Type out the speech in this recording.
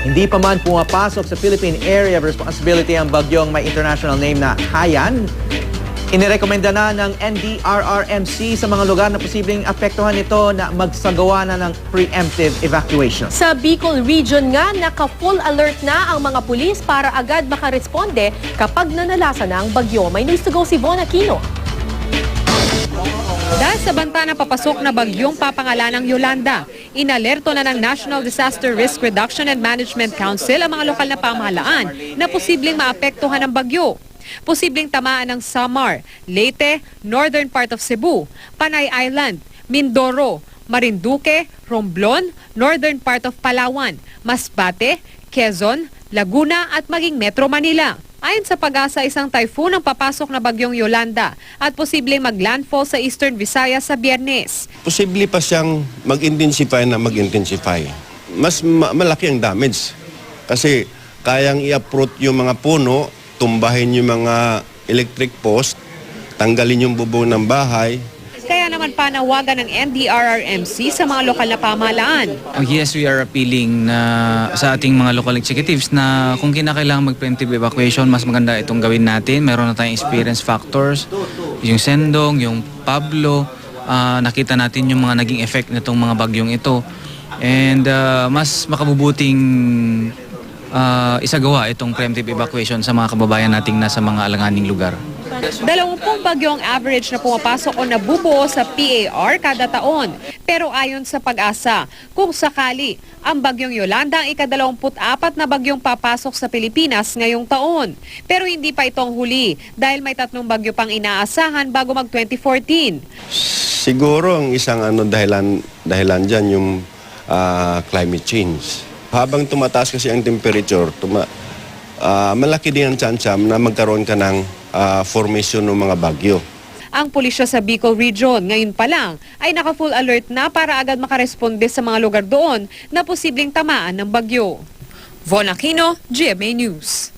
Hindi pa man pumapasok sa Philippine Area of Responsibility ang bagyong may international name na Haiyan. Inirekomenda na ng NDRRMC sa mga lugar na posibleng apektuhan nito na magsagawa na ng preemptive evacuation. Sa Bicol Region nga, naka-full alert na ang mga pulis para agad makaresponde kapag nanalasa na ang bagyo. May news to go si Von Aquino. Dahil sa banta na papasok na bagyong papangalanang Yolanda, inalerto na ng National Disaster Risk Reduction and Management Council ang mga lokal na pamahalaan na posibleng maapektuhan ng bagyo. Posibleng tamaan ng Samar, Leyte, northern part of Cebu, Panay Island, Mindoro, Marinduque, Romblon, northern part of Palawan, Masbate, Quezon, Laguna at maging Metro Manila. Ayon sa Pag-asa, isang typhoon ang papasok na bagyong Yolanda at posibleng maglandfall sa Eastern Visayas sa Biyernes. Posible pa siyang mag-intensify. Mas malaki ang damage kasi kayang i-uproot yung mga puno, tumbahin yung mga electric post, tanggalin yung bubong ng bahay. Kaya naman panawagan ng NDRRMC sa mga lokal na pamahalaan. Yes, we are appealing sa ating mga local executives na kung kinakailangan mag-preemptive evacuation, mas maganda itong gawin natin. Meron na tayong experience factors, yung Sendong, yung Pablo, nakita natin yung mga naging effect nitong mga bagyong ito. And mas makabubuting isagawa itong preemptive evacuation sa mga kababayan nating nasa mga alanganing lugar. 20 bagyo ang average na pumapasok o nabubuo sa PAR kada taon. Pero ayon sa Pag-asa, kung sakali, ang bagyong Yolanda ang ika-24 na bagyong papasok sa Pilipinas ngayong taon. Pero hindi pa itong huli dahil may 3 bagyo pang inaasahan bago mag-2014. Siguro ang isang dahilan dyan yung climate change. Habang tumataas kasi ang temperature, malaki din ang tsansya na magkaroon ka ng formation ng mga bagyo. Ang pulisya sa Bicol Region ngayon pa lang ay naka-full alert na para agad makaresponde sa mga lugar doon na posibleng tamaan ng bagyo. Von Aquino, GMA News.